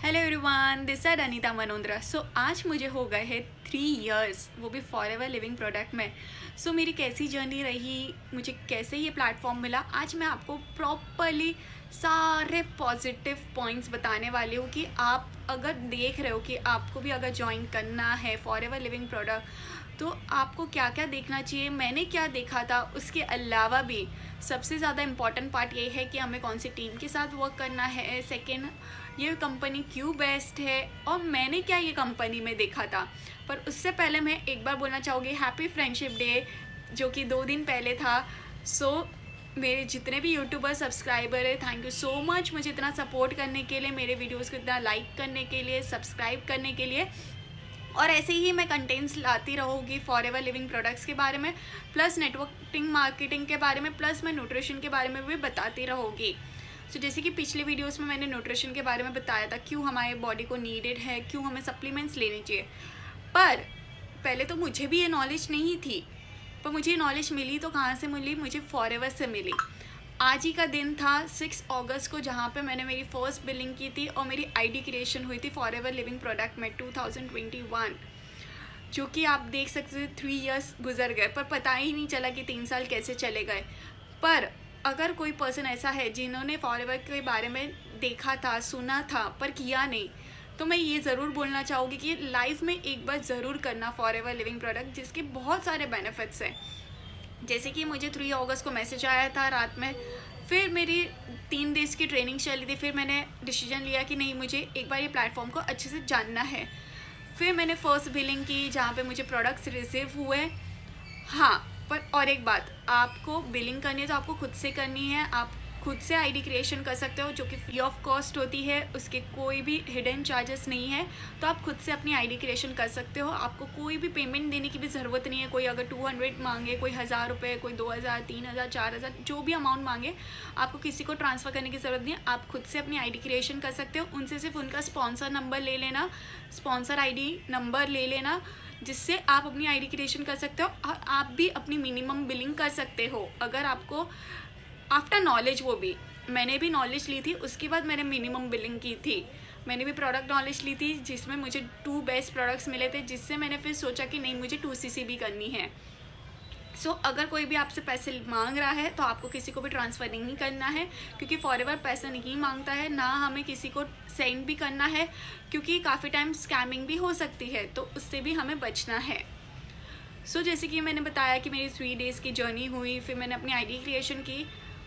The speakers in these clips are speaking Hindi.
Hello everyone, this is Anita Manondra. आज मुझे हो गए हैं 3 इयर्स, वो भी फॉरएवर लिविंग प्रोडक्ट में। मेरी कैसी जर्नी रही, मुझे कैसे ये प्लेटफॉर्म मिला, आज मैं आपको प्रॉपरली सारे पॉजिटिव पॉइंट्स बताने वाली हूँ कि आप अगर देख रहे हो कि आपको भी अगर ज्वाइन करना है फॉरएवर लिविंग प्रोडक्ट तो आपको क्या क्या देखना चाहिए, मैंने क्या देखा था। उसके अलावा भी सबसे ज़्यादा इम्पॉर्टेंट पार्ट ये है कि हमें कौन सी टीम के साथ वर्क करना है, सेकेंड ये कंपनी क्यों बेस्ट है और मैंने क्या ये कंपनी में देखा था। पर उससे पहले मैं एक बार बोलना चाहूँगी हैप्पी फ्रेंडशिप डे, जो कि 2 दिन पहले था। मेरे जितने भी यूट्यूबर सब्सक्राइबर है, थैंक यू सो मच मुझे इतना सपोर्ट करने के लिए, मेरे वीडियोज़ को इतना लाइक करने के लिए, सब्सक्राइब करने के लिए। और ऐसे ही मैं कंटेंट्स लाती रहूँगी फॉरएवर लिविंग प्रोडक्ट्स के बारे में, प्लस नेटवर्किंग मार्केटिंग के बारे में, प्लस मैं न्यूट्रिशन के बारे में भी बताती रहूँगी। जैसे कि पिछले वीडियोस में मैंने न्यूट्रिशन के बारे में बताया था, क्यों हमारे बॉडी को नीडेड है, क्यों हमें सप्लीमेंट्स लेने चाहिए। पर पहले तो मुझे भी ये नॉलेज नहीं थी, पर मुझे ये नॉलेज मिली तो कहाँ से मिली, मुझे फॉरएवर से मिली। आज ही का दिन था 6 अगस्त को, जहाँ पे मैंने मेरी फर्स्ट बिलिंग की थी और मेरी आईडी क्रिएशन हुई थी फॉरएवर लिविंग प्रोडक्ट में 2021, जो कि आप देख सकते हो 3 इयर्स गुजर गए पर पता ही नहीं चला कि 3 साल कैसे चले गए। पर अगर कोई पर्सन ऐसा है जिन्होंने फॉरएवर के बारे में देखा था, सुना था पर किया नहीं, तो मैं ये ज़रूर बोलना चाहूँगी कि लाइफ में एक बार ज़रूर करना फॉरएवर लिविंग प्रोडक्ट, जिसके बहुत सारे बेनिफिट्स हैं। जैसे कि मुझे 3 अगस्त को मैसेज आया था रात में, फिर मेरी 3 डेज़ की ट्रेनिंग चली थी, फिर मैंने डिसीजन लिया कि नहीं, मुझे एक बार ये प्लेटफॉर्म को अच्छे से जानना है। फिर मैंने फर्स्ट बिलिंग की जहाँ पे मुझे प्रोडक्ट्स रिसीव हुए। हाँ, पर और एक बात, आपको बिलिंग करनी है तो आपको खुद से करनी है। आप खुद से आईडी क्रिएशन कर सकते हो, जो कि फ्री ऑफ कॉस्ट होती है, उसके कोई भी हिडन चार्जेस नहीं है। तो आप खुद से अपनी आईडी क्रिएशन कर सकते हो, आपको कोई भी पेमेंट देने की भी ज़रूरत नहीं है। कोई अगर 200 मांगे, कोई 1000 रुपये, कोई 2000, 3000, 4000, जो भी अमाउंट मांगे, आपको किसी को ट्रांसफ़र करने की ज़रूरत नहीं है। आप खुद से अपनी आईडी क्रिएशन कर सकते हो। उनसे सिर्फ उनका स्पॉन्सर नंबर ले लेना, स्पॉन्सर आईडी नंबर ले लेना, जिससे आप अपनी आईडी क्रिएशन कर सकते हो और आप भी अपनी मिनिमम बिलिंग कर सकते हो। अगर आपको आफ्टर नॉलेज, वो भी मैंने भी नॉलेज ली थी, उसके बाद मैंने मिनिमम बिलिंग की थी। मैंने भी प्रोडक्ट नॉलेज ली थी, जिसमें मुझे 2 बेस्ट प्रोडक्ट्स मिले थे, जिससे मैंने फिर सोचा कि नहीं, मुझे 2cc भी करनी है। अगर कोई भी आपसे पैसे मांग रहा है तो आपको किसी को भी ट्रांसफ़र नहीं करना है, क्योंकि फॉरएवर पैसा नहीं मांगता है, ना हमें किसी को सेंड भी करना है, क्योंकि काफ़ी टाइम स्कैमिंग भी हो सकती है, तो उससे भी हमें बचना है। जैसे कि मैंने बताया कि मेरी 3 डेज़ की जर्नी हुई, फिर मैंने अपनी आईडी क्रिएशन की,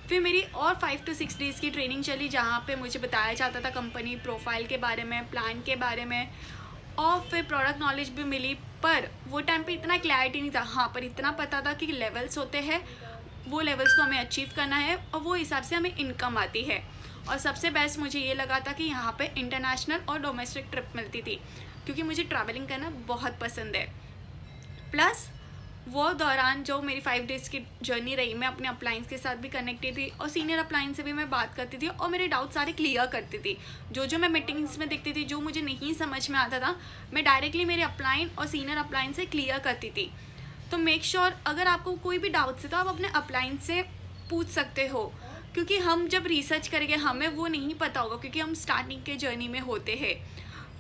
फिर मेरी और 5 to 6 डेज़ की ट्रेनिंग चली, जहाँ पे मुझे बताया जाता था कंपनी प्रोफाइल के बारे में, प्लान के बारे में, और फिर प्रोडक्ट नॉलेज भी मिली। पर वो टाइम पे इतना क्लैरिटी नहीं था। हाँ, पर इतना पता था कि लेवल्स होते हैं, वो लेवल्स को हमें अचीव करना है और वो हिसाब से हमें इनकम आती है। और सबसे बेस्ट मुझे ये लगा था कि यहाँ पे इंटरनेशनल और डोमेस्टिक ट्रिप मिलती थी, क्योंकि मुझे ट्रैवलिंग करना बहुत पसंद है। प्लस वो दौरान जो मेरी 5 डेज़ की जर्नी रही, मैं अपने अपलाइंस के साथ भी कनेक्टेड थी और सीनियर अपलाइन से भी मैं बात करती थी और मेरे डाउट सारे क्लियर करती थी। जो मैं मीटिंग्स में देखती थी, जो मुझे नहीं समझ में आता था, मैं डायरेक्टली मेरे अपलाइन और सीनियर अपलाइन से क्लियर करती थी। तो मेक श्योर अगर आपको कोई भी डाउट्स है तो आप अपने अपलाइन से पूछ सकते हो, क्योंकि हम जब रिसर्च करेंगे हमें वो नहीं पता होगा, क्योंकि हम स्टार्टिंग के जर्नी में होते हैं।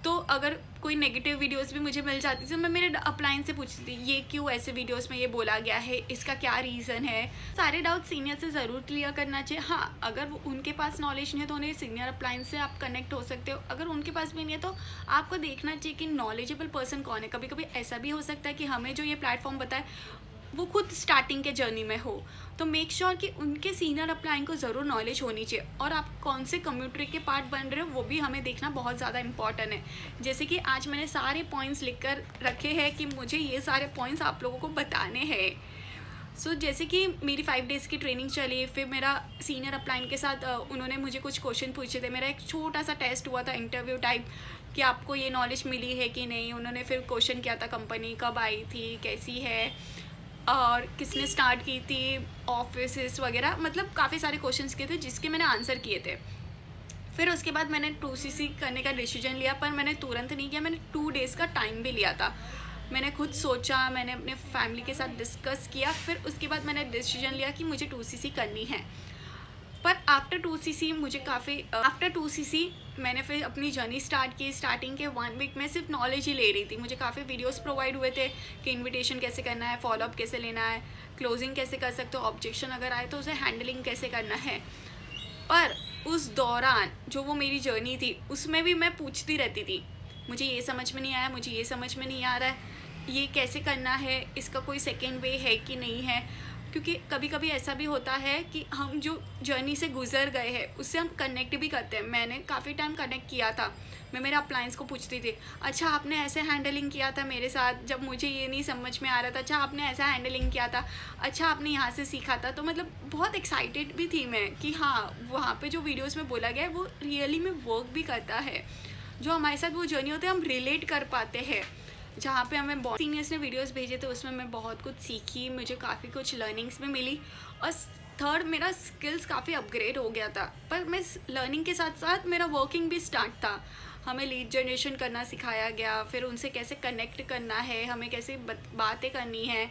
तो अगर कोई नेगेटिव वीडियोस भी मुझे मिल जाती थी तो मैं मेरे अपलाइन से पूछती थी, ये क्यों ऐसे वीडियोस में ये बोला गया है, इसका क्या रीज़न है। सारे डाउट सीनियर से ज़रूर क्लियर करना चाहिए। हाँ, अगर उनके पास नॉलेज नहीं है तो उन्हें सीनियर अपलाइन से आप कनेक्ट हो सकते हो। अगर उनके पास भी नहीं है तो आपको देखना चाहिए कि नॉलेजेबल पर्सन कौन है। कभी कभी ऐसा भी हो सकता है कि हमें जो ये प्लेटफॉर्म बताए वो खुद स्टार्टिंग के जर्नी में हो, तो मेक श्योर कि उनके सीनियर अपलाइन को ज़रूर नॉलेज होनी चाहिए। और आप कौन से कम्युनिटी के पार्ट बन रहे हो वो भी हमें देखना बहुत ज़्यादा इंपॉर्टेंट है। जैसे कि आज मैंने सारे पॉइंट्स लिख कर रखे हैं कि मुझे ये सारे पॉइंट्स आप लोगों को बताने हैं। जैसे कि मेरी 5 डेज़ की ट्रेनिंग चली, फिर मेरा सीनियर अपलाइन के साथ उन्होंने मुझे कुछ क्वेश्चन पूछे थे। मेरा एक छोटा सा टेस्ट हुआ था, इंटरव्यू टाइप, कि आपको ये नॉलेज मिली है कि नहीं। उन्होंने फिर क्वेश्चन किया था, कंपनी कब आई थी, कैसी है, और किसने स्टार्ट की थी, ऑफिस वगैरह, मतलब काफ़ी सारे क्वेश्चंस किए थे जिसके मैंने आंसर किए थे। फिर उसके बाद मैंने 2cc करने का डिसीजन लिया, पर मैंने तुरंत नहीं किया, मैंने 2 डेज़ का टाइम भी लिया था। मैंने खुद सोचा, मैंने अपने फैमिली के साथ डिस्कस किया, फिर उसके बाद मैंने डिसीजन लिया कि मुझे 2cc करनी है। पर आफ्टर 2cc मैंने फिर अपनी जर्नी स्टार्ट की। स्टार्टिंग के 1 वीक में सिर्फ नॉलेज ही ले रही थी। मुझे काफ़ी वीडियोस प्रोवाइड हुए थे कि इनविटेशन कैसे करना है, फॉलोअप कैसे लेना है, क्लोजिंग कैसे कर सकते हो, ऑब्जेक्शन अगर आए तो उसे हैंडलिंग कैसे करना है। पर उस दौरान जो वो मेरी जर्नी थी उसमें भी मैं पूछती रहती थी, मुझे ये समझ में नहीं आया, मुझे ये समझ में नहीं आ रहा है, ये कैसे करना है, इसका कोई सेकेंड वे है कि नहीं है। क्योंकि कभी कभी ऐसा भी होता है कि हम जो जर्नी से गुजर गए हैं उससे हम कनेक्ट भी करते हैं। मैंने काफ़ी टाइम कनेक्ट किया था। मैं मेरे अप्लायंस को पूछती थी, अच्छा आपने ऐसे हैंडलिंग किया था मेरे साथ जब मुझे ये नहीं समझ में आ रहा था, अच्छा आपने ऐसा हैंडलिंग किया था, अच्छा आपने यहाँ से सीखा था। तो मतलब बहुत एक्साइटेड भी थी मैं कि हाँ, वहाँ पे जो वीडियोस में बोला गया है वो रियली में वर्क भी करता है। जो हमारे साथ वो जर्नी होती है हम रिलेट कर पाते हैं। जहाँ पे हमें बहुत सीनियर्स ने वीडियोस भेजे थे उसमें मैं बहुत कुछ सीखी, मुझे काफ़ी कुछ लर्निंग्स भी मिली। और थर्ड, मेरा स्किल्स काफ़ी अपग्रेड हो गया था। पर मैं लर्निंग के साथ साथ मेरा वर्किंग भी स्टार्ट था। हमें लीड जनरेशन करना सिखाया गया, फिर उनसे कैसे कनेक्ट करना है, हमें कैसे बातें करनी है।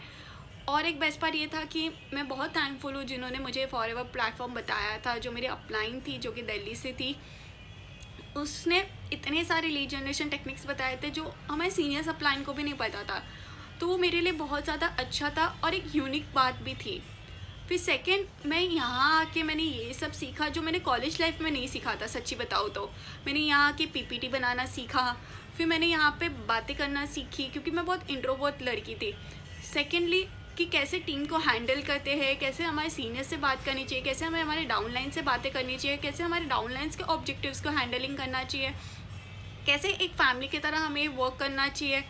और एक बेस्ट पार्ट ये था कि मैं बहुत थैंकफुल हूँ जिन्होंने मुझे फॉरएवर प्लेटफॉर्म बताया था। जो मेरी अपलाइन थी जो कि दिल्ली से थी, उसने इतने सारे लीड जनरेशन टेक्निक्स बताए थे जो हमारे सीनियर्स अपलाइन को भी नहीं पता था। तो वो मेरे लिए बहुत ज़्यादा अच्छा था और एक यूनिक बात भी थी। फिर सेकंड, मैं यहाँ आके मैंने ये सब सीखा जो मैंने कॉलेज लाइफ में नहीं सीखा था। सच्ची बताऊँ तो मैंने यहाँ आके पीपीटी बनाना सीखा, फिर मैंने यहाँ पे बातें करना सीखी क्योंकि मैं बहुत इंट्रोवर्ट लड़की थी। सेकेंडली कि कैसे टीम को हैंडल करते हैं, कैसे हमारे सीनियर से बात करनी चाहिए, कैसे हमें हमारे डाउनलाइन से बातें करनी चाहिए, कैसे हमारे डाउनलाइंस के ऑब्जेक्टिव्स को हैंडलिंग करना चाहिए, कैसे एक फैमिली की तरह हमें वर्क करना चाहिए।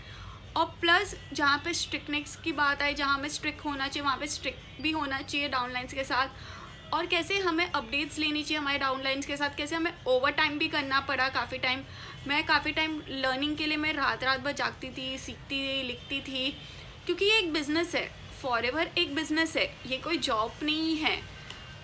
और प्लस जहाँ पे स्ट्रिक्टनेस की बात आए, जहाँ हमें स्ट्रिक्ट होना चाहिए वहाँ पे स्ट्रिक्ट भी होना चाहिए डाउनलाइंस के साथ। और कैसे हमें अपडेट्स लेनी चाहिए हमारे डाउनलाइंस के साथ, कैसे हमें ओवर टाइम भी करना पड़ा काफ़ी टाइम। मैं काफ़ी टाइम लर्निंग के लिए मैं रात भर जागती थी, सीखती थी, लिखती थी, क्योंकि ये एक बिज़नेस है। फॉरएवर एक बिज़नेस है, ये कोई जॉब नहीं है।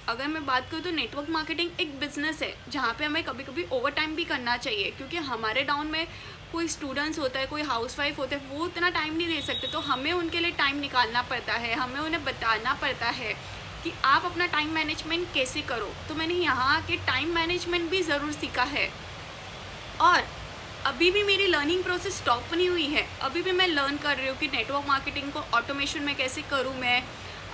अगर मैं बात करूँ तो नेटवर्क मार्केटिंग एक बिज़नेस है जहाँ पे हमें कभी कभी ओवर टाइम भी करना चाहिए, क्योंकि हमारे डाउन में कोई स्टूडेंट्स होता है, कोई हाउसवाइफ होता है, वो उतना टाइम नहीं दे सकते। तो हमें उनके लिए टाइम निकालना पड़ता है, हमें उन्हें बताना पड़ता है कि आप अपना टाइम मैनेजमेंट कैसे करो। तो मैंने यहाँ आके टाइम मैनेजमेंट भी ज़रूर सीखा है। और अभी भी मेरी लर्निंग प्रोसेस स्टॉप नहीं हुई है। अभी भी मैं लर्न कर रही हूँ कि नेटवर्क मार्केटिंग को ऑटोमेशन में कैसे करूँ मैं।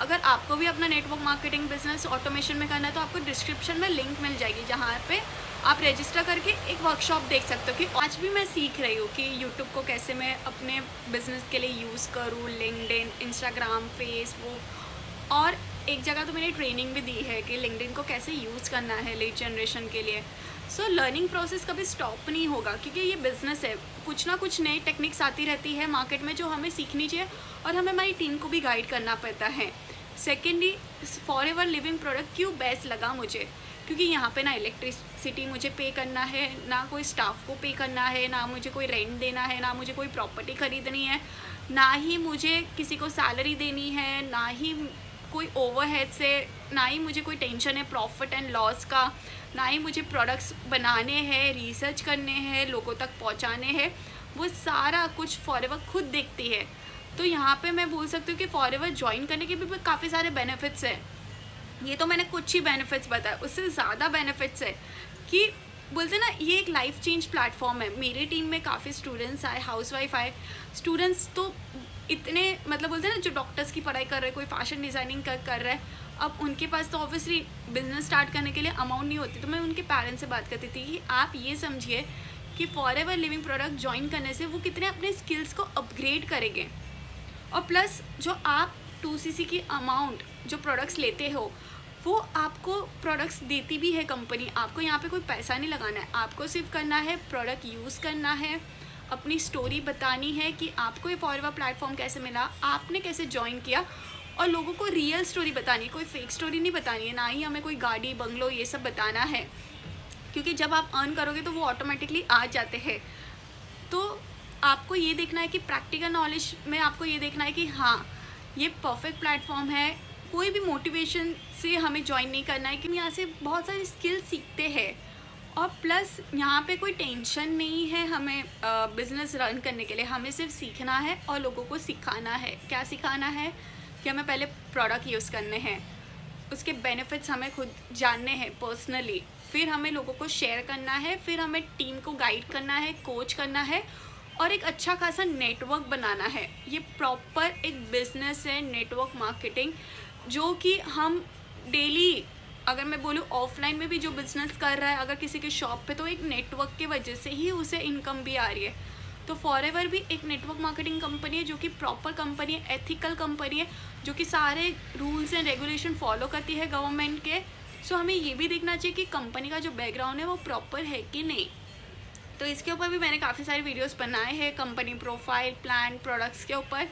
अगर आपको भी अपना नेटवर्क मार्केटिंग बिजनेस ऑटोमेशन में करना है तो आपको डिस्क्रिप्शन में लिंक मिल जाएगी जहाँ पे आप रजिस्टर करके एक वर्कशॉप देख सकते हो। कि आज भी मैं सीख रही हूँ कि यूट्यूब को कैसे मैं अपने बिजनेस के लिए यूज़ करूँ, लिंक्डइन, इंस्टाग्राम, फेसबुक। और एक जगह तो मैंने ट्रेनिंग भी दी है कि लिंक्डइन को कैसे यूज़ करना है लीड जनरेशन के लिए। सो लर्निंग प्रोसेस कभी स्टॉप नहीं होगा, क्योंकि ये बिज़नेस है। कुछ ना कुछ नई टेक्निक्स आती रहती है मार्केट में जो हमें सीखनी चाहिए और हमें हमारी टीम को भी गाइड करना पड़ता है। सेकेंडली, फॉरएवर लिविंग प्रोडक्ट क्यों बेस्ट लगा मुझे, क्योंकि यहाँ पे ना इलेक्ट्रिसिटी मुझे पे करना है, ना कोई स्टाफ को पे करना है, ना मुझे कोई रेंट देना है, ना मुझे कोई प्रॉपर्टी ख़रीदनी है, ना ही मुझे किसी को सैलरी देनी है, ना ही कोई ओवरहेड से, ना ही मुझे कोई टेंशन है प्रॉफिट एंड लॉस का, ना ही मुझे प्रोडक्ट्स बनाने हैं, रिसर्च करने हैं, लोगों तक पहुंचाने हैं। वो सारा कुछ फॉरएवर खुद देखती है। तो यहाँ पे मैं बोल सकती हूँ कि फॉरएवर ज्वाइन करने के भी काफ़ी सारे बेनिफिट्स हैं। ये तो मैंने कुछ ही बेनिफिट्स बताए, उससे ज़्यादा बेनिफिट्स है कि बोलते ना ये एक लाइफ चेंज प्लेटफॉर्म है। मेरी टीम में काफ़ी स्टूडेंट्स आए, हाउसवाइफ आए। स्टूडेंट्स तो इतने मतलब बोलते हैं ना, जो डॉक्टर्स की पढ़ाई कर रहे हैं, कोई फैशन डिज़ाइनिंग कर रहा है, अब उनके पास तो ऑब्वियसली बिजनेस स्टार्ट करने के लिए अमाउंट नहीं होती। तो मैं उनके पेरेंट्स से बात करती थी कि आप ये समझिए कि फॉरएवर लिविंग प्रोडक्ट ज्वाइन करने से वो कितने अपने स्किल्स को अपग्रेड करेंगे। और प्लस जो आप 2cc की अमाउंट जो प्रोडक्ट्स लेते हो वो आपको प्रोडक्ट्स देती भी है कंपनी। आपको यहाँ पे कोई पैसा नहीं लगाना है, आपको सिर्फ करना है प्रोडक्ट यूज़ करना है, अपनी स्टोरी बतानी है कि आपको ये फॉरएवर प्लेटफॉर्म कैसे मिला, आपने कैसे ज्वाइन किया, और लोगों को रियल स्टोरी बतानी है, कोई फेक स्टोरी नहीं बतानी है। ना ही हमें कोई गाड़ी बंगलो ये सब बताना है, क्योंकि जब आप अर्न करोगे तो वो ऑटोमेटिकली आ जाते हैं। तो आपको ये देखना है कि प्रैक्टिकल नॉलेज में आपको ये देखना है कि हाँ ये परफेक्ट प्लेटफॉर्म है। कोई भी मोटिवेशन से हमें ज्वाइन नहीं करना है कि यहाँ से बहुत सारी स्किल्स सीखते हैं। और प्लस यहाँ पे कोई टेंशन नहीं है हमें बिज़नेस रन करने के लिए। हमें सिर्फ सीखना है और लोगों को सिखाना है। क्या सिखाना है कि हमें पहले प्रोडक्ट यूज़ करने हैं, उसके बेनिफिट्स हमें खुद जानने हैं पर्सनली, फिर हमें लोगों को शेयर करना है, फिर हमें टीम को गाइड करना है, कोच करना है और एक अच्छा खासा नेटवर्क बनाना है। ये प्रॉपर एक बिजनेस है, नेटवर्क मार्केटिंग, जो कि हम डेली, अगर मैं बोलूँ ऑफलाइन में भी जो बिज़नेस कर रहा है अगर किसी के शॉप पे, तो एक नेटवर्क की वजह से ही उसे इनकम भी आ रही है। तो फॉरएवर भी एक नेटवर्क मार्केटिंग कंपनी है जो कि प्रॉपर कंपनी है, एथिकल कंपनी है, जो कि सारे रूल्स एंड रेगुलेशन फॉलो करती है गवर्नमेंट के। सो हमें ये भी देखना चाहिए कि कंपनी का जो बैकग्राउंड है वो प्रॉपर है कि नहीं। तो इसके ऊपर भी मैंने काफ़ी सारे वीडियोस बनाए हैं, कंपनी प्रोफाइल, प्लान, प्रोडक्ट्स के ऊपर।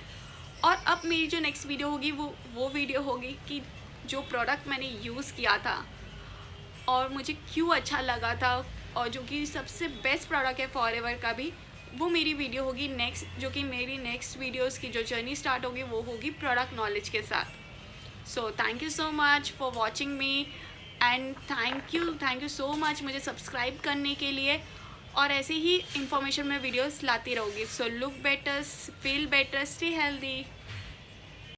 और अब मेरी जो नेक्स्ट वीडियो होगी वो वीडियो होगी कि जो प्रोडक्ट मैंने यूज़ किया था और मुझे क्यों अच्छा लगा था, और जो कि सबसे बेस्ट प्रोडक्ट है फॉरएवर का भी, वो मेरी वीडियो होगी नेक्स्ट, जो कि मेरी नेक्स्ट वीडियोस की जो जर्नी स्टार्ट होगी वो होगी प्रोडक्ट नॉलेज के साथ। So thank you so much for watching me and thank you so much मुझे सब्सक्राइब करने के लिए, और ऐसे ही इंफॉर्मेशन में वीडियोस लाती रहूँगी। So look better, feel better, stay healthy.